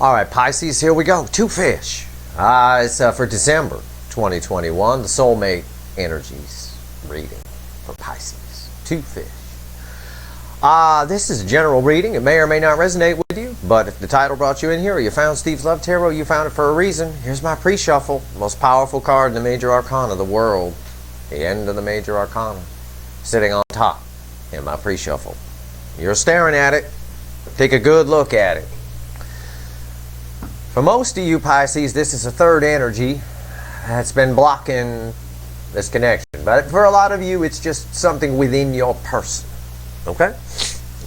All right, Pisces, here we go. Two fish. It's for December 2021, the Soulmate Energies reading for Pisces. Two fish. This is a general reading. It may or may not resonate with you, but if the title brought you in here or you found Steve's Love Tarot, you found it for a reason. Here's my pre-shuffle. Most powerful card in the major arcana of the world. The end of the major arcana. Sitting on top in my pre-shuffle. You're staring at it. Take a good look at it. For most of you Pisces, this is a third energy that's been blocking this connection. But for a lot of you, it's just something within your person. Okay?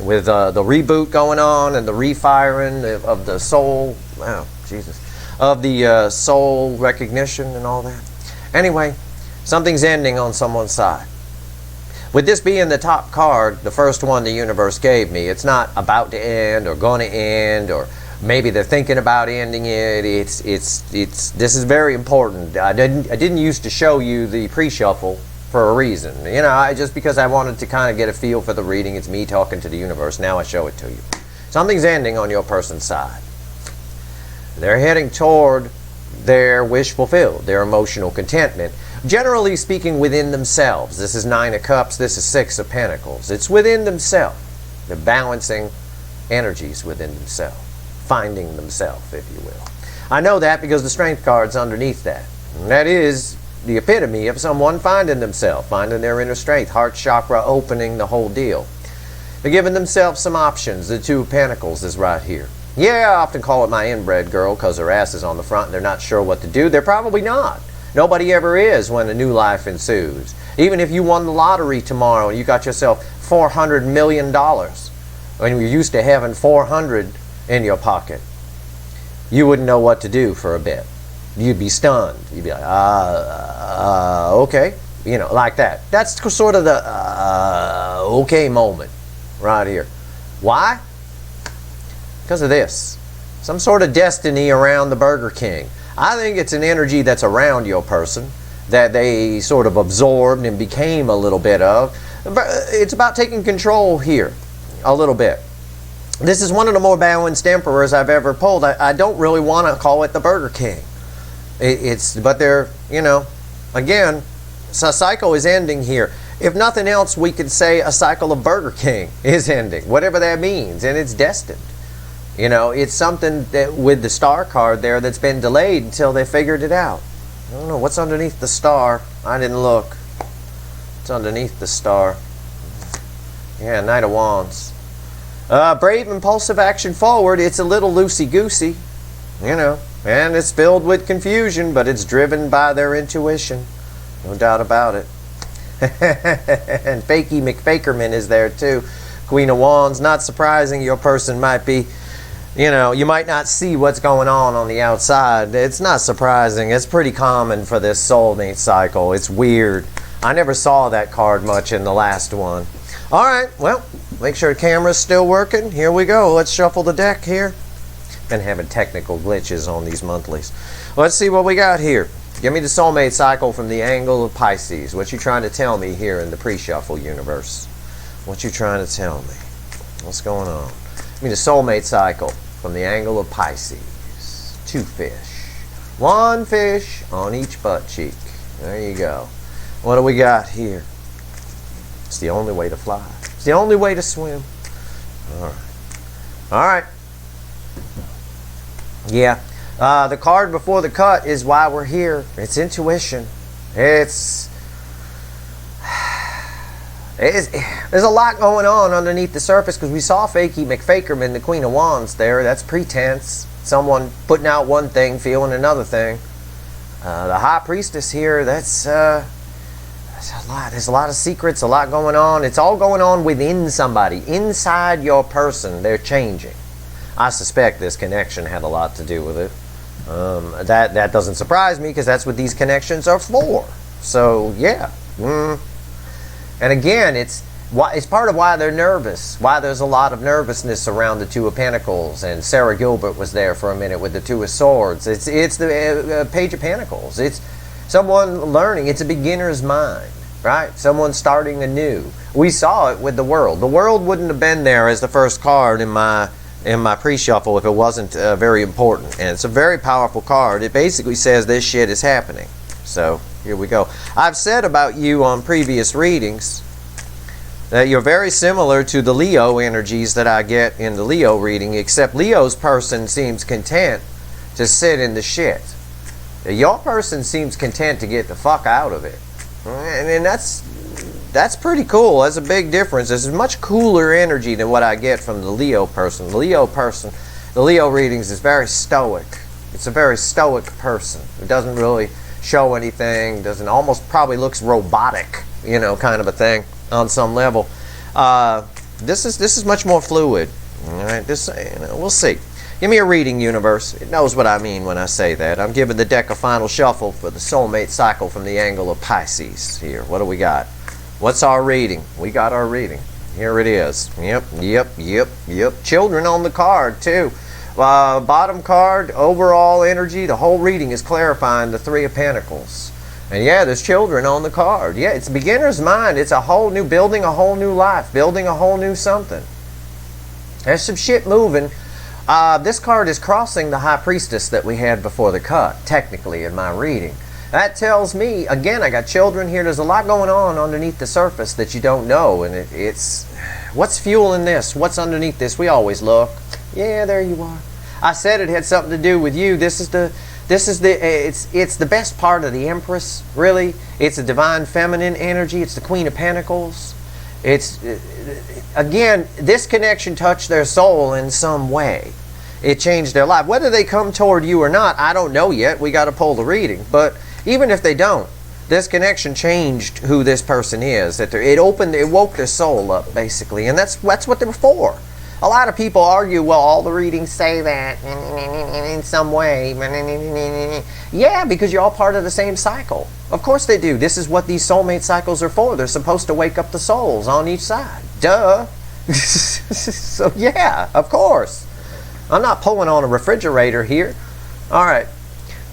With the reboot going on and the refiring of the soul, of the soul recognition and all that. Anyway, something's ending on someone's side. With this being the top card, the first one the universe gave me, it's not about to end or going to end, or maybe they're thinking about ending it. This is very important. I didn't used to show you the pre-shuffle for a reason. You know, just because I wanted to kind of get a feel for the reading. It's me talking to the universe. Now I show it to you. Something's ending on your person's side. They're heading toward their wish fulfilled, their emotional contentment. Generally speaking, within themselves. This is 9 of Cups. This is 6 of Pentacles. It's within themselves. They're balancing energies within themselves. Finding themselves, if you will. I know that because the Strength card's underneath that. And that is the epitome of someone finding themselves, finding their inner strength, heart chakra opening, the whole deal. They're giving themselves some options. The 2 of Pentacles is right here. Yeah, I often call it my inbred girl because her ass is on the front and they're not sure what to do. They're probably not. Nobody ever is when a new life ensues. Even if you won the lottery tomorrow and you got yourself $400 million, when you're used to having 400 in your pocket, you wouldn't know what to do for a bit. You'd be stunned. You'd be like, okay. You know, like that. That's sort of the okay moment right here. Why? Because of this. Some sort of destiny around the Burger King. I think it's an energy that's around your person that they sort of absorbed and became a little bit of. It's about taking control here a little bit. This is one of the more balanced emperors I've ever pulled. I don't really want to call it the Burger King. But they're, you know, again, so a cycle is ending here. If nothing else, we could say a cycle of Burger King is ending, whatever that means, and it's destined. You know, it's something that with the star card there that's been delayed until they figured it out. I don't know, what's underneath the star? I didn't look. What's underneath the star? Yeah, Knight of Wands. Brave, impulsive action forward. It's a little loosey-goosey, you know, and it's filled with confusion, but it's driven by their intuition. No doubt about it. And Fakey McFakerman is there too. Queen of Wands. Not surprising, your person might be, you know, you might not see what's going on the outside. It's not surprising. It's pretty common for this soulmate cycle. It's weird. I never saw that card much in the last one. All right, well, make sure the camera's still working. Here we go. Let's shuffle the deck here. Been having technical glitches on these monthlies. Let's see what we got here. Give me the soulmate cycle from the angle of Pisces. What you trying to tell me here in the pre-shuffle universe? What you trying to tell me? What's going on? Give me the soulmate cycle from the angle of Pisces. 2 fish. 1 fish on each butt cheek. There you go. What do we got here? It's the only way to fly. It's the only way to swim. All right. All right. Yeah. The card before the cut is why we're here. It's intuition. There's a lot going on underneath the surface because we saw Fakey McFakerman, the Queen of Wands there. That's pretense. Someone putting out one thing, feeling another thing. The High Priestess here, that's a lot. There's a lot of secrets, a lot going on. It's all going on within somebody. Inside your person, they're changing. I suspect this connection had a lot to do with it. That doesn't surprise me because that's what these connections are for. So, yeah. And again, it's part of why they're nervous, why there's a lot of nervousness around the 2 of Pentacles, and Sarah Gilbert was there for a minute with the 2 of Swords. It's the Page of Pentacles. It's someone learning. It's a beginner's mind, right? Someone starting anew. We saw it with the World. The World wouldn't have been there as the first card in my in my pre-shuffle if it wasn't very important. And it's a very powerful card. It basically says this shit is happening. So here we go. I've said about you on previous readings that you're very similar to the Leo energies that I get in the Leo reading, except Leo's person seems content to sit in the shit. Your person seems content to get the fuck out of it. And that's pretty cool. That's a big difference. It's a much cooler energy than what I get from the Leo person. The Leo readings is very stoic. It's a very stoic person. It doesn't really show anything, doesn't, almost probably looks robotic, you know, kind of a thing on some level. This is much more fluid. All right, we'll see. Give me a reading, universe. It knows what I mean when I say that. I'm giving the deck a final shuffle for the soulmate cycle from the angle of Pisces here. What do we got? What's our reading? We got our reading. Here it is. Yep. Children on the card, too. Bottom card, overall energy. The whole reading is clarifying the Three of Pentacles. And yeah, there's children on the card. Yeah, it's beginner's mind. It's a whole new, building a whole new life, building a whole new something. There's some shit moving. This card is crossing the High Priestess that we had before the cut, technically, in my reading. That tells me, again, I got children here. There's a lot going on underneath the surface that you don't know. And it's, what's fueling this? What's underneath this? We always look. Yeah, there you are. I said it had something to do with you. It's the best part of the Empress, really. It's a divine feminine energy. It's the Queen of Pentacles. It's, again, this connection touched their soul in some way. It changed their life. Whether they come toward you or not, I don't know yet. We got to pull the reading. But even if they don't, this connection changed who this person is. It woke their soul up, basically. And that's what they were for. A lot of people argue, well, all the readings say that in some way. Yeah, because you're all part of the same cycle. Of course they do. This is what these soulmate cycles are for. They're supposed to wake up the souls on each side. Duh. So yeah, of course. I'm not pulling on a refrigerator here. All right.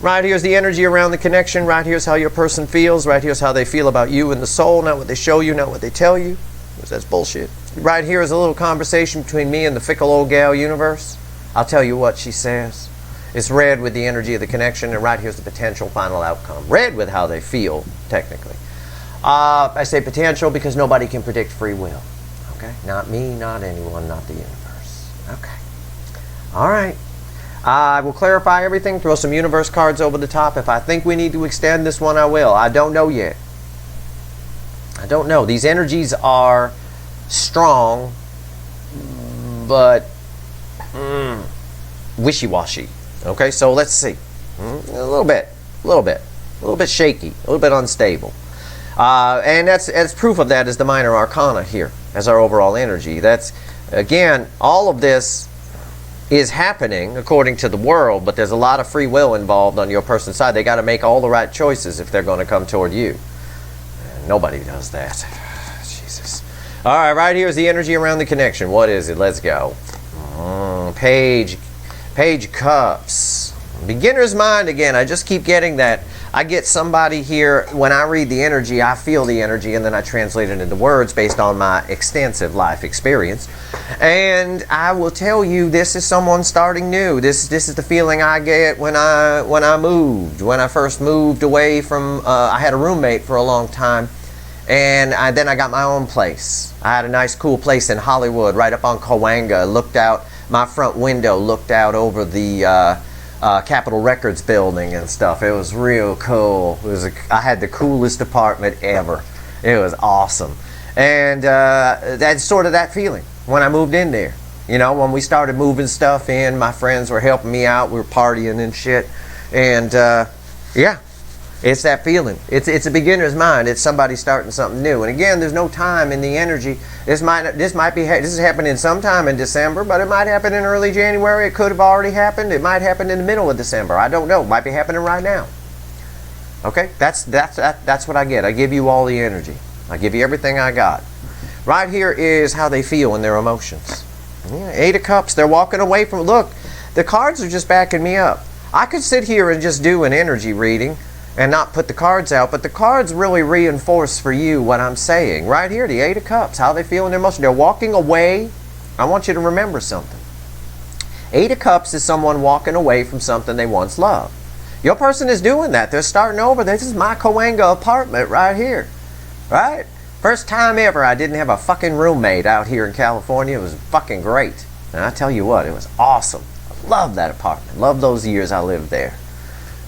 Right here's the energy around the connection. Right here's how your person feels. Right here's how they feel about you and the soul. Not what they show you, not what they tell you. Because that's bullshit. Right here is a little conversation between me and the fickle old gal universe. I'll tell you what she says. It's red with the energy of the connection, and right here's the potential final outcome. Red with how they feel, technically. I say potential because nobody can predict free will. Okay? Not me, not anyone, not the universe. Okay. All right. I will clarify everything, throw some universe cards over the top. If I think we need to extend this one, I will. I don't know yet. I don't know. These energies are strong, but wishy-washy. Okay, so let's see. A little bit shaky, a little bit unstable. And that's proof of that is the minor arcana here as our overall energy. That's, again, all of this is happening according to the world, but there's a lot of free will involved on your person's side. They got to make all the right choices if they're going to come toward you. And nobody does that. Jesus. All right, right here is the energy around the connection. What is it? Let's go. Page Cups. Beginner's mind again. I just keep getting that. I get somebody here, when I read the energy, I feel the energy, and then I translate it into words based on my extensive life experience. And I will tell you, this is someone starting new. This is the feeling I get when I moved. When I first moved away from, I had a roommate for a long time. And then I got my own place. I had a nice, cool place in Hollywood, right up on Cahuenga. Looked out, my front window looked out over the Capitol Records building and stuff. It was real cool. I had the coolest apartment ever. It was awesome. And that's sort of that feeling when I moved in there. You know, when we started moving stuff in, my friends were helping me out. We were partying and shit. And yeah. It's that feeling. It's a beginner's mind. It's somebody starting something new. And again, there's no time in the energy. This is happening sometime in December, but it might happen in early January. It could have already happened. It might happen in the middle of December. I don't know. It might be happening right now. Okay? That's what I get. I give you all the energy. I give you everything I got. Right here is how they feel in their emotions. Yeah, 8 of Cups. They're walking away from. Look, the cards are just backing me up. I could sit here and just do an energy reading and not put the cards out, but the cards really reinforce for you what I'm saying. Right here, the 8 of Cups, how they feel in their emotion. They're walking away. I want you to remember something. Eight of Cups is someone walking away from something they once loved. Your person is doing that. They're starting over. This is my Coanga apartment right here. Right? First time ever I didn't have a fucking roommate out here in California. It was fucking great. And I tell you what, it was awesome. I loved that apartment. Loved those years I lived there.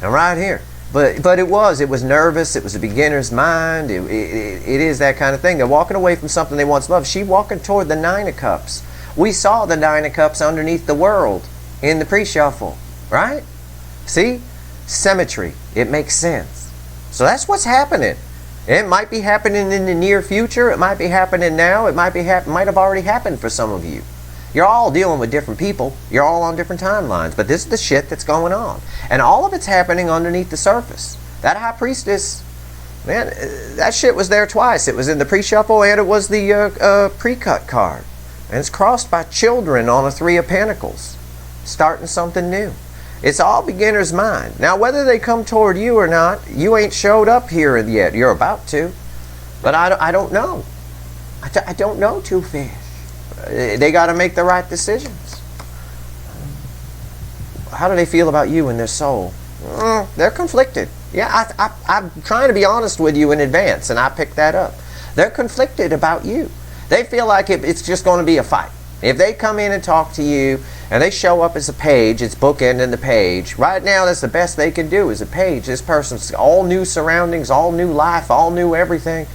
And right here. But it was nervous. It was a beginner's mind. It is that kind of thing. They're walking away from something they once loved. She walking toward the Nine of Cups. We saw the Nine of Cups underneath the world in the pre-shuffle. Right? See? Symmetry. It makes sense. So that's what's happening. It might be happening in the near future. It might be happening now. It might have already happened for some of you. You're all dealing with different people. You're all on different timelines. But this is the shit that's going on. And all of it's happening underneath the surface. That High Priestess, man, that shit was there twice. It was in the pre-shuffle and it was the pre-cut card. And it's crossed by children on a Three of Pentacles. Starting something new. It's all beginner's mind. Now, whether they come toward you or not, you ain't showed up here yet. You're about to. But I don't know. I don't know, Two Fish. They got to make the right decisions. How do they feel about you and their soul? They're conflicted. Yeah, I'm trying to be honest with you in advance, and I picked that up. They're conflicted about you. They feel like it's just going to be a fight. If they come in and talk to you, and they show up as a page, it's bookending the page. Right now, that's the best they can do is a page. This person's all new surroundings, all new life, all new everything.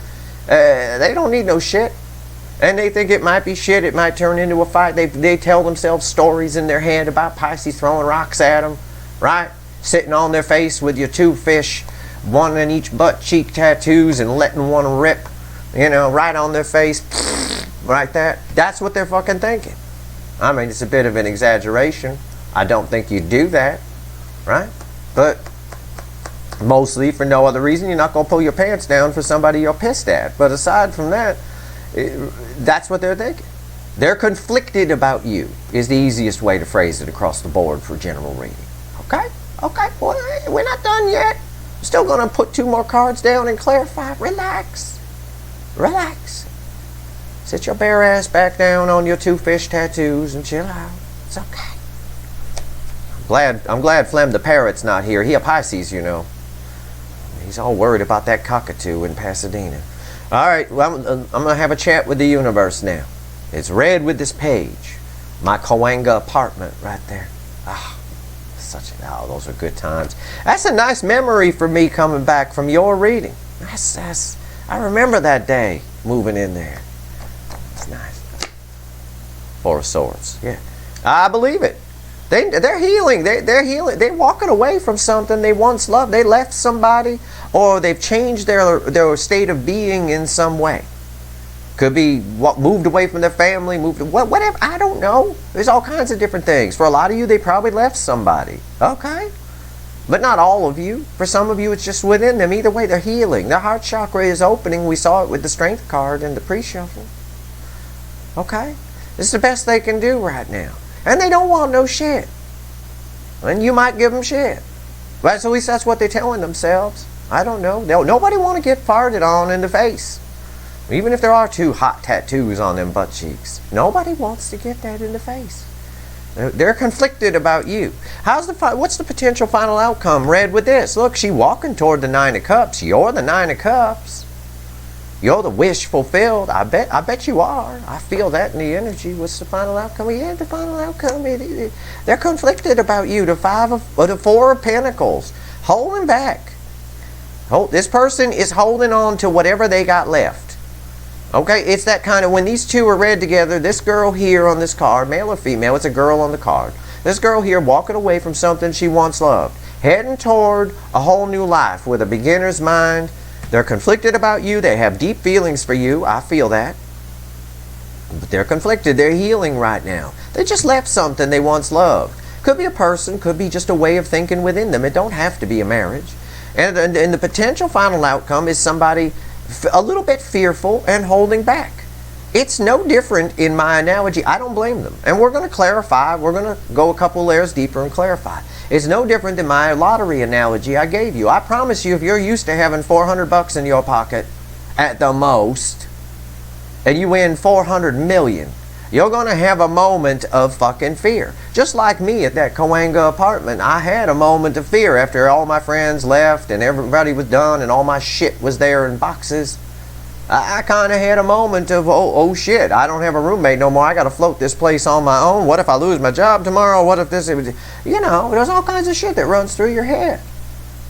They don't need no shit. And they think it might be shit, it might turn into a fight. They tell themselves stories in their head about Pisces throwing rocks at them, right? Sitting on their face with your two fish, one in each butt cheek tattoos and letting one rip, right on their face, right there. That's what they're fucking thinking. I mean, it's a bit of an exaggeration. I don't think you do that, right? But mostly for no other reason, you're not going to pull your pants down for somebody you're pissed at. But aside from that, that's what they're thinking. They're conflicted about you is the easiest way to phrase it across the board for general reading. Okay? Okay, well, we're not done yet. Still going to put two more cards down and clarify. Relax. Relax. Sit your bare ass back down on your two fish tattoos and chill out. It's okay. I'm glad Flem the Parrot's not here. He a Pisces, He's all worried about that cockatoo in Pasadena. All right, well, I'm going to have a chat with the universe now. It's red with this page. My Coanga apartment right there. Those are good times. That's a nice memory for me coming back from your reading. I remember that day moving in there. It's nice. Four of Swords. Yeah, I believe it. They're healing. They're healing. They're walking away from something they once loved. They left somebody, or they've changed their state of being in some way. Could be moved away from their family, whatever. I don't know. There's all kinds of different things. For a lot of you, they probably left somebody. Okay. But not all of you. For some of you, it's just within them. Either way, they're healing. Their heart chakra is opening. We saw it with the Strength card in the pre-shuffle. Okay. This is the best they can do right now. And they don't want no shit. And you might give them shit. But at least that's what they're telling themselves. I don't know. Nobody want to get farted on in the face. Even if there are two hot tattoos on them butt cheeks. Nobody wants to get that in the face. They're conflicted about you. What's the potential final outcome read with this? Look, she's walking toward the Nine of Cups. You're the Nine of Cups. You're the wish fulfilled. I bet you are. I feel that in the energy. What's the final outcome? Yeah, the final outcome. They're conflicted about you. The Four of Pentacles. Holding back. This person is holding on to whatever they got left. Okay, it's that kind of, when these two are read together, this girl here on this card, male or female, it's a girl on the card. This girl here walking away from something she once loved. Heading toward a whole new life with a beginner's mind. They're conflicted about you. They have deep feelings for you. I feel that. But they're conflicted. They're healing right now. They just left something they once loved. Could be a person. Could be just a way of thinking within them. It don't have to be a marriage. And the potential final outcome is somebody a little bit fearful and holding back. It's no different in my analogy. I don't blame them. And we're going to clarify. We're going to go a couple layers deeper and clarify. It's no different than my lottery analogy I gave you. I promise you, if you're used to having $400 in your pocket at the most, and you win 400 million, You're going to have a moment of fucking fear. Just like me at that Cahuenga apartment, I had a moment of fear after all my friends left and everybody was done and all my shit was there in boxes. I kind of had a moment of, oh shit, I don't have a roommate no more. I got to float this place on my own. What if I lose my job tomorrow? What if this, you know, there's all kinds of shit that runs through your head.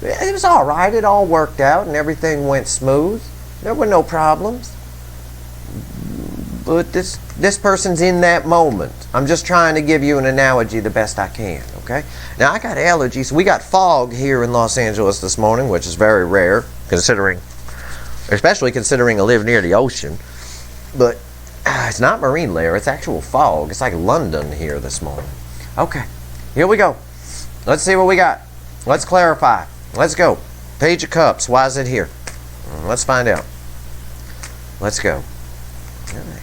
It was all right. It all worked out and everything went smooth. There were no problems. But this person's in that moment. I'm just trying to give you an analogy the best I can, okay? Now, I got allergies. We got fog here in Los Angeles this morning, which is very rare, especially considering I live near the ocean. But it's not marine layer. It's actual fog. It's like London here this morning. Okay, here we go. Let's see what we got. Let's clarify. Let's go. Page of Cups. Why is it here? Let's find out. Let's go. All right.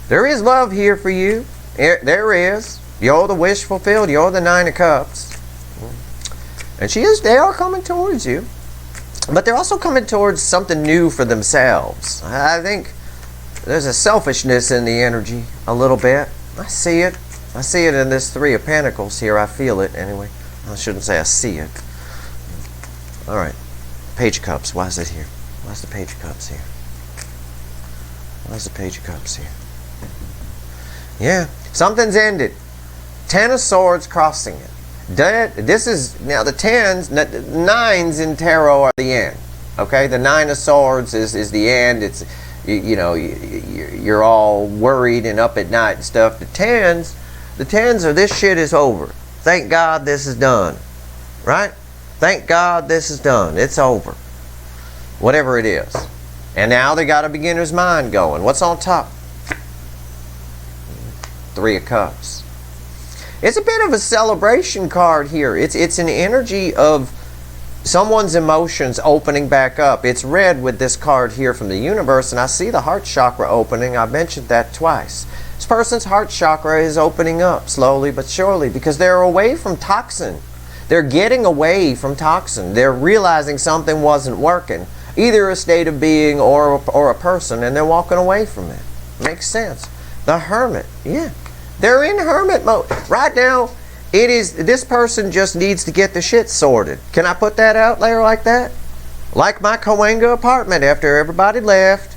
There is love here for you. There is. You're the wish fulfilled. You're the Nine of Cups. And they are coming towards you. But they're also coming towards something new for themselves. I think there's a selfishness in the energy a little bit. I see it. I see it in this Three of Pentacles here. I feel it anyway. I shouldn't say I see it. All right. Page of Cups. Why is it here? Why is the Page of Cups here? Why is the Page of Cups here? Yeah, something's ended. Ten of Swords crossing it. This is, now the tens, nines in tarot are the end. Okay, the Nine of Swords is the end. It's, you know, you're all worried and up at night and stuff. The tens are, this shit is over. Thank God this is done. Right? Thank God this is done. It's over. Whatever it is. And now they got a beginner's mind going. What's on top? Three of Cups. It's a bit of a celebration card here. It's an energy of someone's emotions opening back up. It's red with this card here from the universe, and I see the heart chakra opening. I've mentioned that twice. This person's heart chakra is opening up slowly but surely because they're away from toxin. They're getting away from toxin. They're realizing something wasn't working. Either a state of being or a person, and they're walking away from it. Makes sense. The Hermit, yeah. They're in hermit mode. Right now, this person just needs to get the shit sorted. Can I put that out there like that? Like my Cahuenga apartment after everybody left.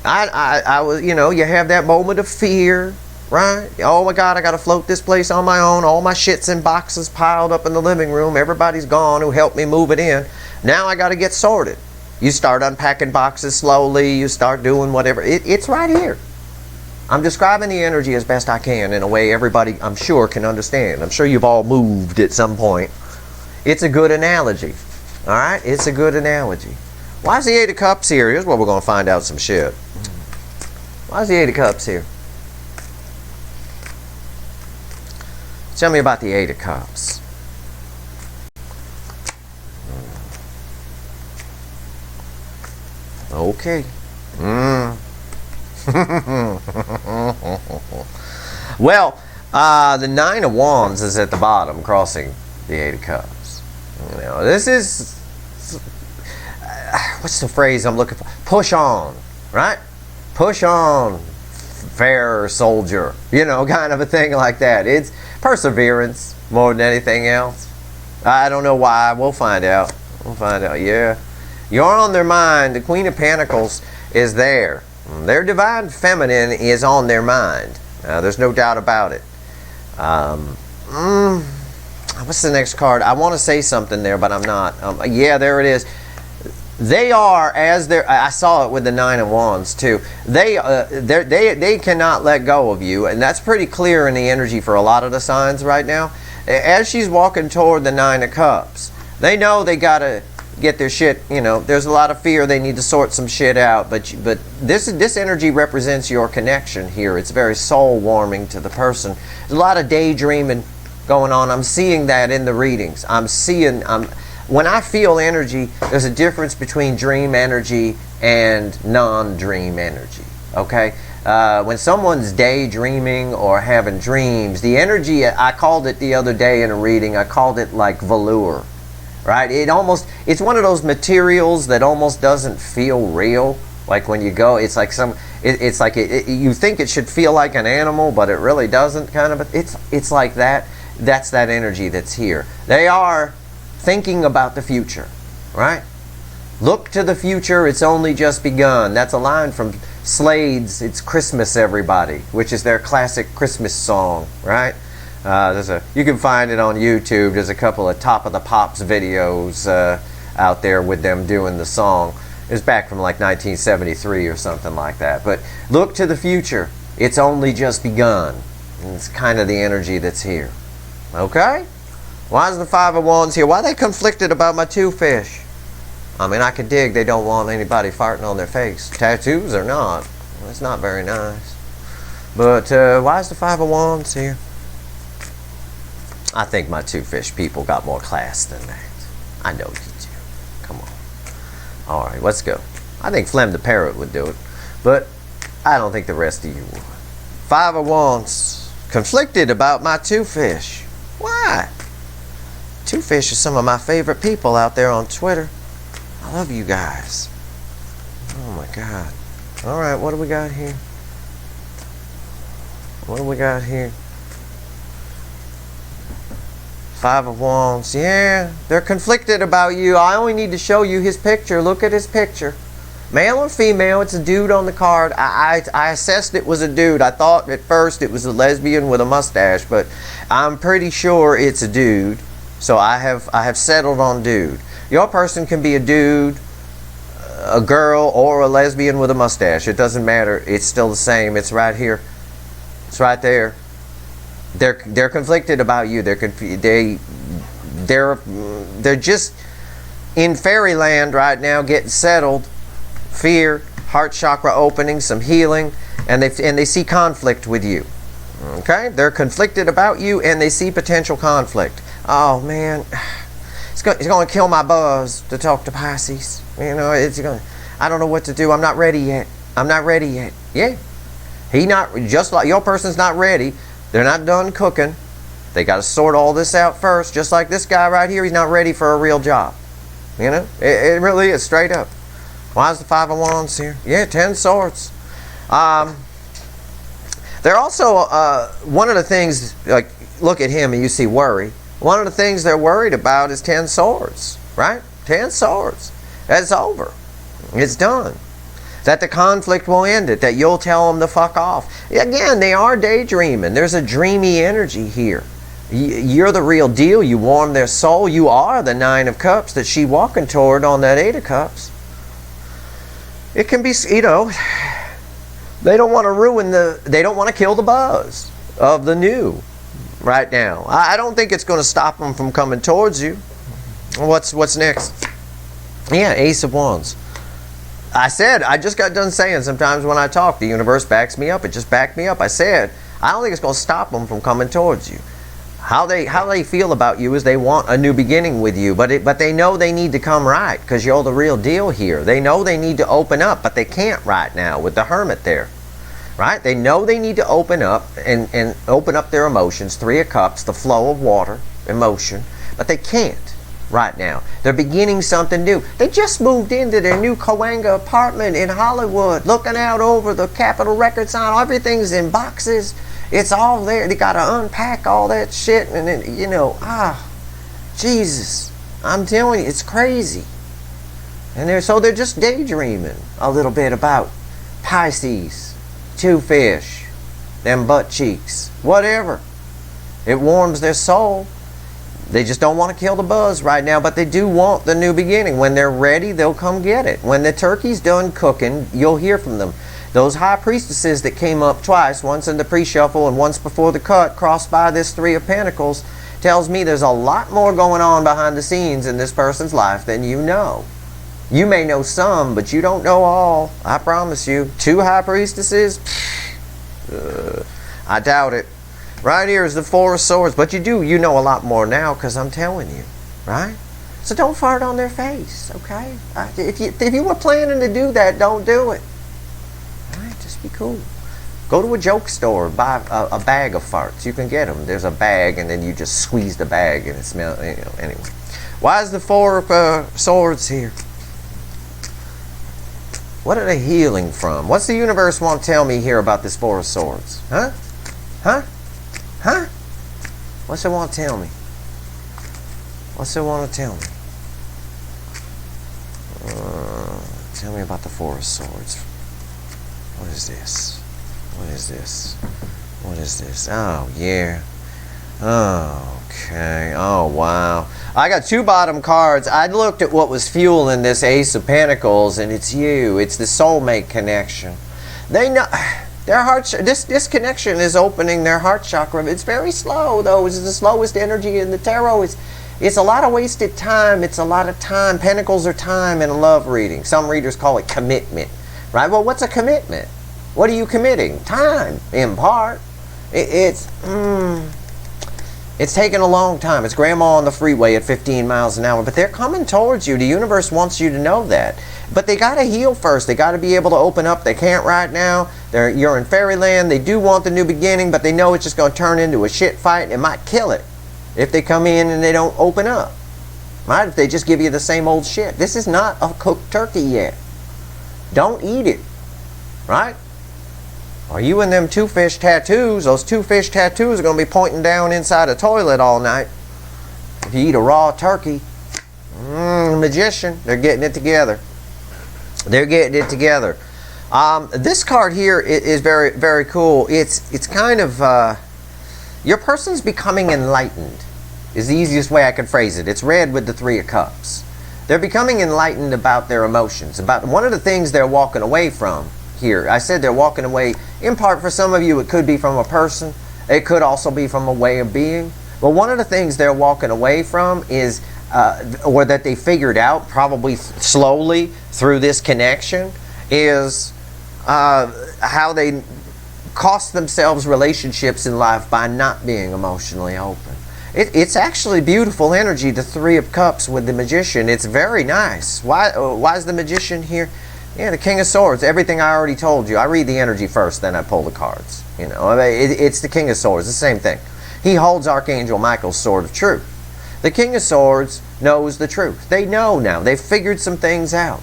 I was, you know, you have that moment of fear, right? Oh my God, I got to float this place on my own. All my shit's in boxes piled up in the living room. Everybody's gone who helped me move it in. Now I got to get sorted. You start unpacking boxes slowly. You start doing whatever. It's right here. I'm describing the energy as best I can in a way everybody, I'm sure, can understand. I'm sure you've all moved at some point. It's a good analogy. All right? It's a good analogy. Why is the Eight of Cups here? Here's where we're going to find out some shit. Why is the Eight of Cups here? Tell me about the Eight of Cups. Okay. Well, the Nine of Wands is at the bottom, crossing the Eight of Cups. You know, this is, what's the phrase I'm looking for? Push on, right? Push on, fair soldier. You know, kind of a thing like that. It's perseverance more than anything else. I don't know why. We'll find out. We'll find out, yeah. You're on their mind. The Queen of Pentacles is there. Their divine feminine is on their mind. There's no doubt about it. What's the next card? I want to say something there, but I'm not. Yeah, there it is. They are, as they're, I saw it with the Nine of Wands too. They cannot let go of you, and that's pretty clear in the energy for a lot of the signs right now. As she's walking toward the Nine of Cups, they know they gotta get their shit, you know, there's a lot of fear, they need to sort some shit out, but this energy represents your connection here. It's very soul warming to the person. There's a lot of daydreaming going on. I'm seeing that in the readings. When I feel energy, there's a difference between dream energy and non-dream energy, okay? When someone's daydreaming or having dreams, the energy, I called it the other day in a reading, I called it like velour. Right? It's one of those materials that almost doesn't feel real. Like when you go, it's like it's like you think it should feel like an animal, but it really doesn't, kind of. But it's like that. That's that energy that's here. They are thinking about the future, right? Look to the future, it's only just begun. That's a line from Slade's It's Christmas Everybody, which is their classic Christmas song, right? You can find it on YouTube. There's a couple of Top of the Pops videos out there with them doing the song. It was back from like 1973 or something like that. But look to the future, it's only just begun. And it's kind of the energy that's here. Okay? Why is the Five of Wands here? Why are they conflicted about my two fish? I mean, I could dig they don't want anybody farting on their face. Tattoos or not. It's not very nice. But why is the Five of Wands here? I think my two fish people got more class than that. I know you do. Come on. All right, let's go. I think Flem the Parrot would do it. But I don't think the rest of you would. Five of Wands. Conflicted about my two fish. Why? Two fish are some of my favorite people out there on Twitter. I love you guys. Oh my God. All right, what do we got here? What do we got here? Five of Wands. Yeah, they're conflicted about you. I only need to show you his picture. Look at his picture. Male or female, it's a dude on the card. I assessed it was a dude. I thought at first it was a lesbian with a mustache, but I'm pretty sure it's a dude. So I have settled on dude. Your person can be a dude, a girl, or a lesbian with a mustache. It doesn't matter. It's still the same. It's right here. It's right there. They're conflicted about you. They're just in fairyland right now, getting settled. Fear, heart chakra opening, some healing, and they see conflict with you. Okay, they're conflicted about you, and they see potential conflict. Oh man, it's going to kill my buzz to talk to Pisces. You know, I don't know what to do. I'm not ready yet. I'm not ready yet. Yeah, just like your person's not ready. They're not done cooking. They got to sort all this out first. Just like this guy right here, he's not ready for a real job. You know, it really is, straight up. Why is the Five of Wands here? Yeah, 10 Swords. They're also, one of the things, like, look at him and you see worry. One of the things they're worried about is 10 Swords, right? 10 Swords. That's over. It's done. That the conflict will end it, that you'll tell them to fuck off. Again, they are daydreaming. There's a dreamy energy here. You're the real deal. You warm their soul. You are the Nine of Cups that she's walking toward on that Eight of Cups. It can be, you know, they don't want to they don't want to kill the buzz of the new right now. I don't think it's going to stop them from coming towards you. What's next? Yeah, Ace of Wands. I just got done saying sometimes when I talk, the universe backs me up. It just backed me up. I said, I don't think it's going to stop them from coming towards you. How they feel about you is they want a new beginning with you, but they know they need to come right because you're the real deal here. They know they need to open up, but they can't right now with the Hermit there, right? They know they need to open up and open up their emotions. Three of Cups, the flow of water, emotion, but they can't right now. They're beginning something new. They just moved into their new Coanga apartment in Hollywood, looking out over the Capitol Record sign. Everything's in boxes. It's all there. They got to unpack all that shit, and then, you know, Jesus, I'm telling you, it's crazy. And they're just daydreaming a little bit about Pisces, two fish, them butt cheeks, whatever. It warms their soul. They just don't want to kill the buzz right now, but they do want the new beginning. When they're ready, they'll come get it. When the turkey's done cooking, you'll hear from them. Those high priestesses that came up twice, once in the pre-shuffle and once before the cut, crossed by this Three of Pentacles, tells me there's a lot more going on behind the scenes in this person's life than you know. You may know some, but you don't know all. I promise you. Two high priestesses? I doubt it. Right here is the Four of Swords, but you know a lot more now because I'm telling you, right? So don't fart on their face, okay? If you were planning to do that, don't do it. Just be cool. Go to a joke store, buy a bag of farts. You can get them. There's a bag, and then you just squeeze the bag, and it smells. You know, anyway, why is the Four of Swords here? What are they healing from? What's the universe want to tell me here about this Four of Swords? Huh? Huh? Huh? What's it want to tell me? What's it want to tell me? Tell me about the Four of Swords. What is this? What is this? What is this? Oh, yeah. Oh, okay. Oh, wow. I got two bottom cards. I looked at what was fueling this Ace of Pentacles, and it's you. It's the soulmate connection. They know their heart. This connection is opening their heart chakra. It's very slow, though. It's the slowest energy in the tarot. It's a lot of wasted time. It's a lot of time. Pentacles are time in a love reading. Some readers call it commitment, right? Well, what's a commitment? What are you committing? Time, in part. It's taken a long time. It's grandma on the freeway at 15 miles an hour, but they're coming towards you. The universe wants you to know that. But they got to heal first. They got to be able to open up. They can't right now. You're in fairyland. They do want the new beginning, but they know it's just going to turn into a shit fight. It might kill it if they come in and they don't open up. Right? If they just give you the same old shit. This is not a cooked turkey yet. Don't eat it. Right? Are you and them two fish tattoos? Those two fish tattoos are going to be pointing down inside a toilet all night. If you eat a raw turkey, magician, they're getting it together. They're getting it together. This card here is very, very cool. It's kind of your person's becoming enlightened. Is the easiest way I could phrase it. It's red with the Three of Cups. They're becoming enlightened about their emotions. About one of the things they're walking away from. Here, I said they're walking away, in part for some of you it could be from a person, it could also be from a way of being, but one of the things they're walking away from is, or that they figured out probably slowly through this connection, is how they cost themselves relationships in life by not being emotionally open. It's actually beautiful energy, the Three of Cups with the Magician. It's very nice. Why is the Magician here? Yeah, the King of Swords, everything I already told you. I read the energy first, then I pull the cards. You know, it's the King of Swords, the same thing. He holds Archangel Michael's sword of truth. The King of Swords knows the truth. They know now. They've figured some things out.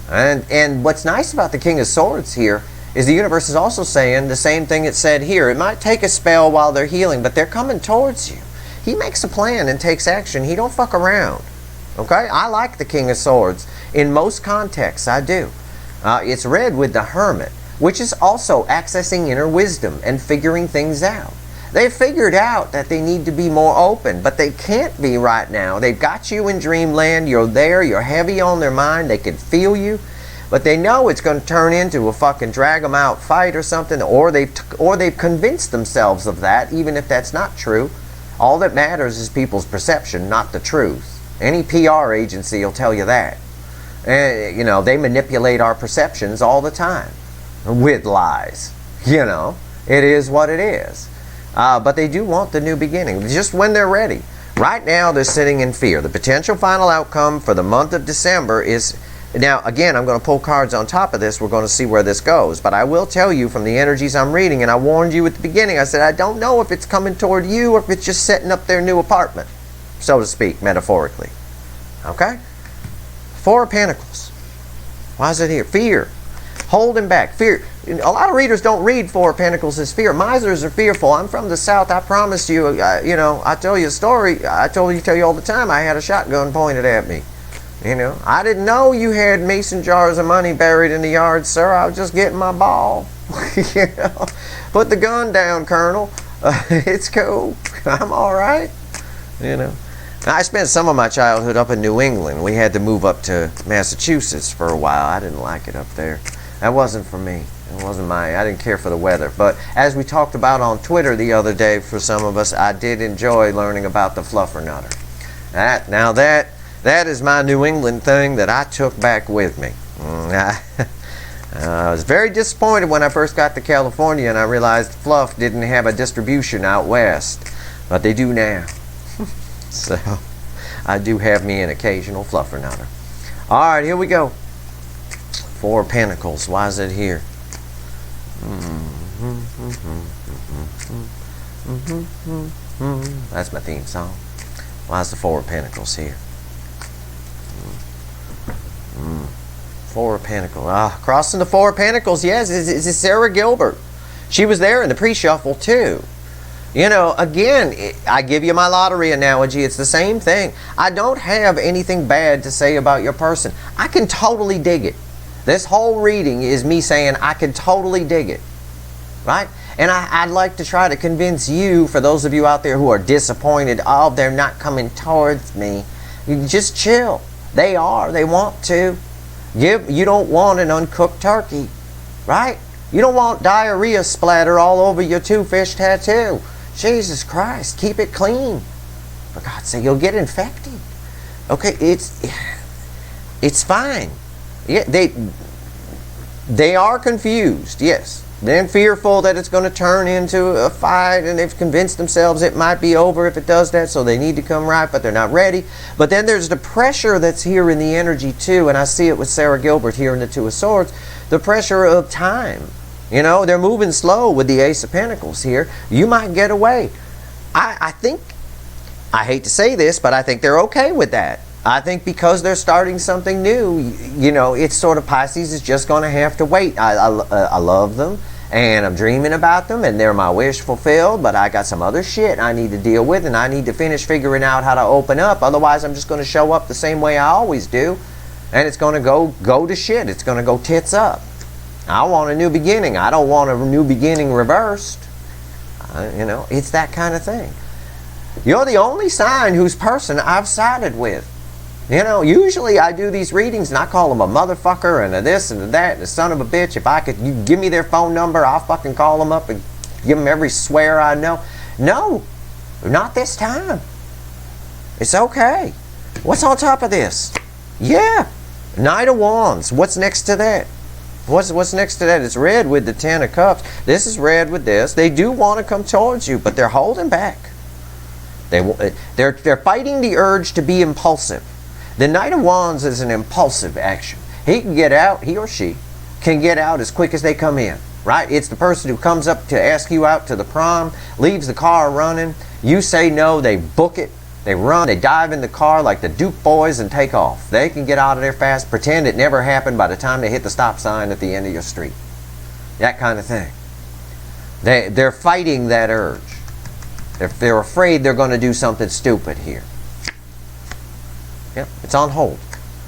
And what's nice about the King of Swords here is the universe is also saying the same thing it said here. It might take a spell while they're healing, but they're coming towards you. He makes a plan and takes action. He don't fuck around. Okay? I like the King of Swords. In most contexts, I do. It's red with the Hermit, which is also accessing inner wisdom and figuring things out. They've figured out that they need to be more open, but they can't be right now. They've got you in dreamland. You're there. You're heavy on their mind. They can feel you, but they know it's going to turn into a fucking drag them out fight or something, or they've convinced themselves of that, even if that's not true. All that matters is people's perception, not the truth. Any PR agency will tell you that. And, you know, they manipulate our perceptions all the time with lies. You know, it is what it is. But they do want the new beginning, just when they're ready. Right now, they're sitting in fear. The potential final outcome for the month of December is... Now, again, I'm going to pull cards on top of this. We're going to see where this goes. But I will tell you from the energies I'm reading, and I warned you at the beginning, I said, I don't know if it's coming toward you or if it's just setting up their new apartment, so to speak, metaphorically. Okay? Four of Pentacles. Why is it here? Fear. Holding back. Fear. A lot of readers don't read Four of Pentacles as fear. Misers are fearful. I'm from the South. I promised you, you know, I tell you a story. I tell you all the time I had a shotgun pointed at me. You know, I didn't know you had mason jars of money buried in the yard, sir. I was just getting my ball. You know, put the gun down, Colonel. It's cool. I'm all right. You know. I spent some of my childhood up in New England. We had to move up to Massachusetts for a while. I didn't like it up there. That wasn't for me. It wasn't I didn't care for the weather. But as we talked about on Twitter the other day, for some of us, I did enjoy learning about the fluffernutter. That is my New England thing that I took back with me. I was very disappointed when I first got to California and I realized fluff didn't have a distribution out west. But they do now. So, I do have me an occasional fluffernutter. Alright, here we go. Four of Pentacles. Why is it here? That's my theme song. Why is the Four of Pentacles here? Four of Pentacles. Crossing the Four of Pentacles, yes, it's Sarah Gilbert. She was there in the pre-shuffle too. You know, again, I give you my lottery analogy. It's the same thing. I don't have anything bad to say about your person. I can totally dig it. This whole reading is me saying I can totally dig it. Right? And I'd like to try to convince you, for those of you out there who are disappointed, oh, they're not coming towards me. You just chill. They are. They want to. You don't want an uncooked turkey. Right? You don't want diarrhea splatter all over your two-fish tattoo. Jesus Christ, keep it clean. For God's sake, you'll get infected. Okay, it's fine. Yeah, they are confused, yes. They're fearful that it's going to turn into a fight, and they've convinced themselves it might be over if it does that, so they need to come right, but they're not ready. But then there's the pressure that's here in the energy too, and I see it with Sarah Gilbert here in the Two of Swords, the pressure of time. You know, they're moving slow with the Ace of Pentacles here. You might get away. I think, I hate to say this, but I think they're okay with that. I think because they're starting something new, you know, it's sort of Pisces is just going to have to wait. I love them, and I'm dreaming about them, and they're my wish fulfilled, but I got some other shit I need to deal with, and I need to finish figuring out how to open up. Otherwise, I'm just going to show up the same way I always do, and it's going to go to shit. It's going to go tits up. I want a new beginning. I don't want a new beginning reversed. You know, it's that kind of thing. You're the only sign whose person I've sided with. You know, usually I do these readings and I call them a motherfucker and a this and a that and a son of a bitch. If I could, you give me their phone number, I'll fucking call them up and give them every swear I know. No, not this time. It's okay. What's on top of this? Yeah, Knight of Wands. What's next to that? What's next to that? It's red with the Ten of Cups. This is red with this. They do want to come towards you, but they're holding back. They're fighting the urge to be impulsive. The Knight of Wands is an impulsive action. He or she can get out as quick as they come in. Right? It's the person who comes up to ask you out to the prom, leaves the car running. You say no, they book it. They run, they dive in the car like the Duke boys and take off. They can get out of there fast, pretend it never happened by the time they hit the stop sign at the end of your street. That kind of thing. They're fighting that urge. They're afraid they're going to do something stupid here. Yep, it's on hold.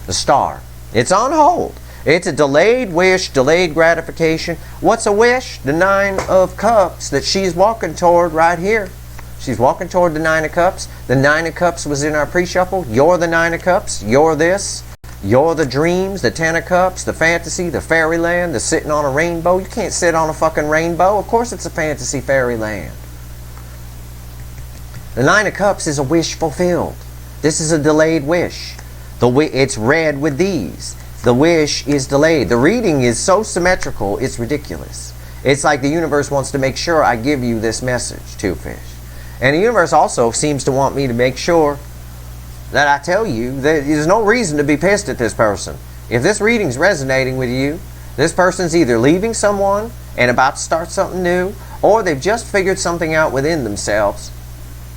The Star. It's on hold. It's a delayed wish, delayed gratification. What's a wish? The Nine of Cups that she's walking toward right here. She's walking toward the Nine of Cups. The Nine of Cups was in our pre-shuffle. You're the Nine of Cups. You're this. You're the dreams, the Ten of Cups, the fantasy, the fairyland, the sitting on a rainbow. You can't sit on a fucking rainbow. Of course it's a fantasy fairyland. The Nine of Cups is a wish fulfilled. This is a delayed wish. It's red with these. The wish is delayed. The reading is so symmetrical, it's ridiculous. It's like the universe wants to make sure I give you this message, Two-Fish. And the universe also seems to want me to make sure that I tell you that there's no reason to be pissed at this person. If this reading's resonating with you, this person's either leaving someone and about to start something new, or they've just figured something out within themselves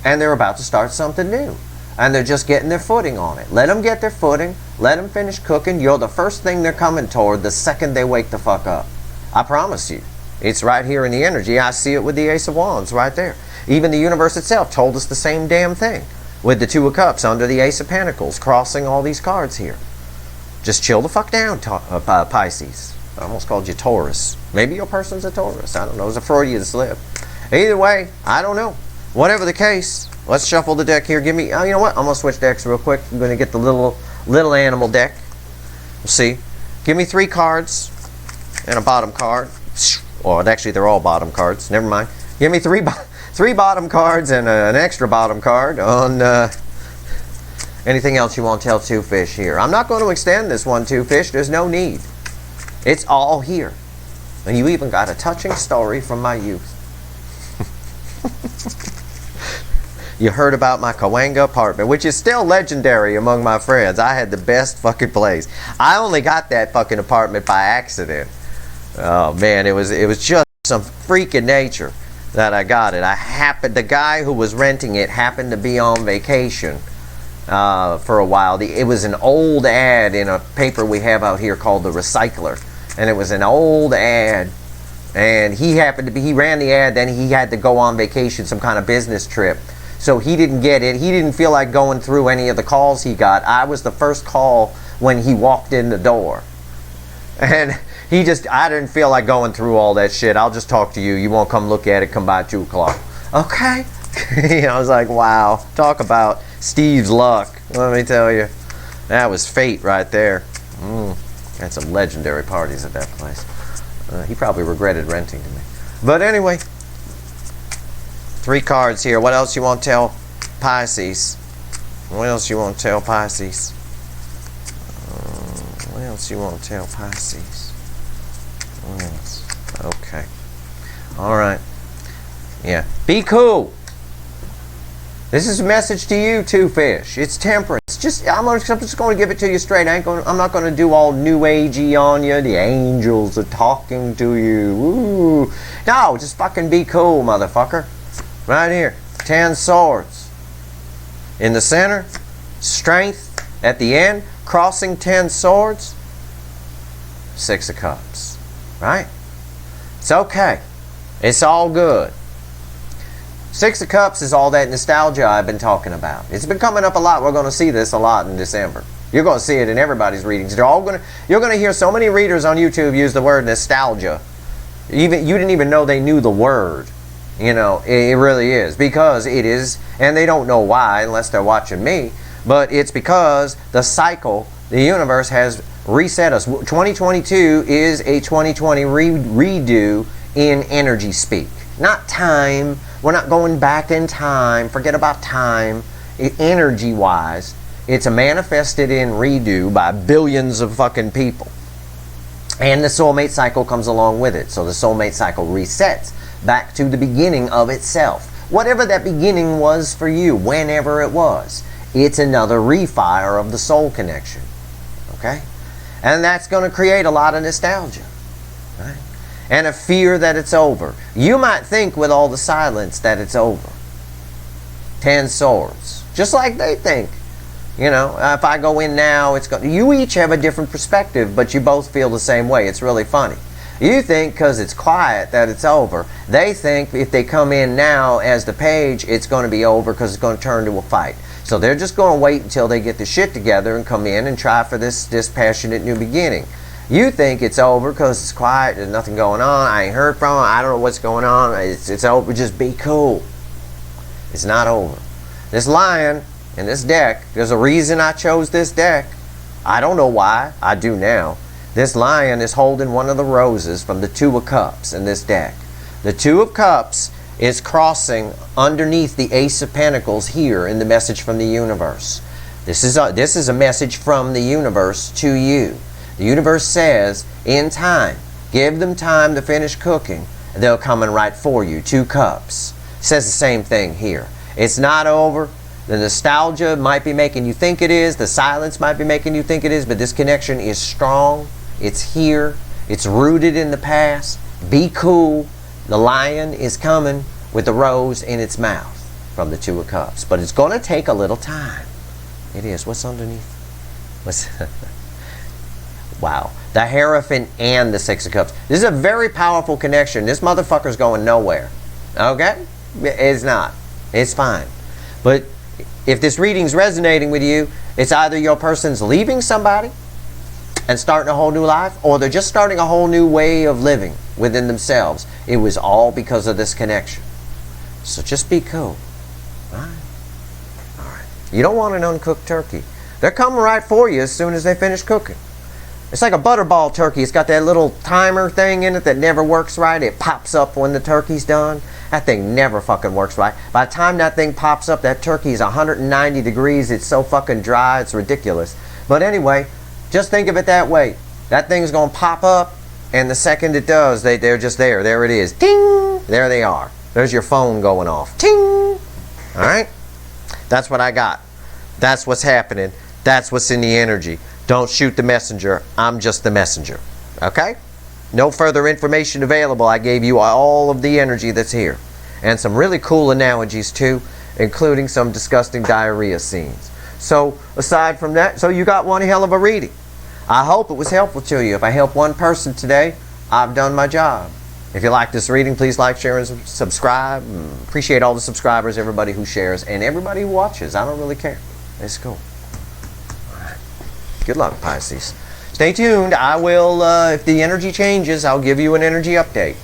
and they're about to start something new. And they're just getting their footing on it. Let them get their footing. Let them finish cooking. You're the first thing they're coming toward the second they wake the fuck up. I promise you. It's right here in the energy. I see it with the Ace of Wands right there. Even the universe itself told us the same damn thing. With the Two of Cups under the Ace of Pentacles crossing all these cards here. Just chill the fuck down, Pisces. I almost called you Taurus. Maybe your person's a Taurus. I don't know. It's a Freudian slip. Either way, I don't know. Whatever the case, let's shuffle the deck here. Give me, you know what? I'm going to switch decks real quick. I'm going to get the little animal deck. We'll see. Give me 3 cards and a bottom card. Or actually, they're all bottom cards. Never mind. Give me 3 bottom cards and an extra bottom card on anything else you want to tell Two-Fish here. I'm not going to extend this one, Two-Fish. There's no need. It's all here. And you even got a touching story from my youth. You heard about my Cahuenga apartment, which is still legendary among my friends. I had the best fucking place. I only got that fucking apartment by accident. Oh man, it was just some freaking nature that I got it. The guy who was renting it happened to be on vacation for a while. It was an old ad in a paper we have out here called The Recycler. And it was an old ad. And he ran the ad, then he had to go on vacation, some kind of business trip. So he didn't get it. He didn't feel like going through any of the calls he got. I was the first call when he walked in the door. And I didn't feel like going through all that shit. I'll just talk to you. You won't come look at it, come by 2 o'clock. Okay. I was like, wow. Talk about Steve's luck. Let me tell you. That was fate right there. Had some legendary parties at that place. He probably regretted renting to me. But anyway, 3 cards here. What else you want to tell Pisces? What else you want to tell Pisces? What else you want to tell Pisces? What else? Okay. All right. Yeah. Be cool. This is a message to you too, fish. It's temperance. I'm just going to give it to you straight. I'm not going to do all new agey on you. The angels are talking to you. Ooh. No, just fucking be cool, motherfucker. Right here. 10 swords. In the center, strength. At the end, crossing 10 swords. 6 of cups. Right? It's okay. It's all good. 6 of Cups is all that nostalgia I've been talking about. It's been coming up a lot. We're going to see this a lot in December. You're going to see it in everybody's readings. You're going to hear so many readers on YouTube use the word nostalgia. You didn't even know they knew the word. You know, it really is. Because it is, and they don't know why unless they're watching me, but it's because the cycle, the universe has reset us. 2022 is a 2020 redo in energy speak. Not time. We're not going back in time. Forget about time. Energy-wise, it's a manifested in redo by billions of fucking people. And the soulmate cycle comes along with it. So the soulmate cycle resets back to the beginning of itself. Whatever that beginning was for you, whenever it was, it's another refire of the soul connection. Okay? And that's going to create a lot of nostalgia. Right? And a fear that it's over. You might think with all the silence that it's over. 10 swords. Just like they think. You know, if I go in now, it's going. You each have a different perspective, but you both feel the same way. It's really funny. You think because it's quiet that it's over. They think if they come in now as the page, it's going to be over because it's going to turn to a fight. So they're just going to wait until they get the shit together and come in and try for this passionate new beginning. You think it's over because it's quiet, there's nothing going on, I ain't heard from them, I don't know what's going on, it's over, just be cool. It's not over. This lion in this deck, there's a reason I chose this deck. I don't know why, I do now. This lion is holding one of the roses from the 2 of Cups in this deck. The 2 of Cups is crossing underneath the Ace of Pentacles here in the message from the universe. This is a message from the universe to you. The universe says, in time, give them time to finish cooking, they'll come and right for you. 2 cups. It says the same thing here. It's not over. The nostalgia might be making you think it is. The silence might be making you think it is. But this connection is strong. It's here. It's rooted in the past. Be cool. The lion is coming with the rose in its mouth from the 2 of Cups. But it's going to take a little time. It is. What's underneath? What's... Wow. The Hierophant and the 6 of Cups. This is a very powerful connection. This motherfucker's going nowhere. Okay? It's not. It's fine. But if this reading's resonating with you, it's either your person's leaving somebody and starting a whole new life, or they're just starting a whole new way of living within themselves. It was all because of this connection. So just be cool. Alright? Alright. You don't want an uncooked turkey. They're coming right for you as soon as they finish cooking. It's like a butterball turkey. It's got that little timer thing in it that never works right. It pops up when the turkey's done. That thing never fucking works right. By the time that thing pops up, that turkey is 190 degrees. It's so fucking dry, it's ridiculous. But anyway, just think of it that way. That thing's going to pop up, and the second it does, they're just there. There it is. Ting! There they are. There's your phone going off. Ting! Alright? That's what I got. That's what's happening. That's what's in the energy. Don't shoot the messenger. I'm just the messenger. Okay? No further information available. I gave you all of the energy that's here. And some really cool analogies too, including some disgusting diarrhea scenes. So aside from that, so you got one hell of a reading. I hope it was helpful to you. If I helped one person today, I've done my job. If you like this reading, please like, share, and subscribe. Appreciate all the subscribers, everybody who shares, and everybody who watches. I don't really care. It's cool. All right. Good luck, Pisces. Stay tuned. I will, if the energy changes, I'll give you an energy update.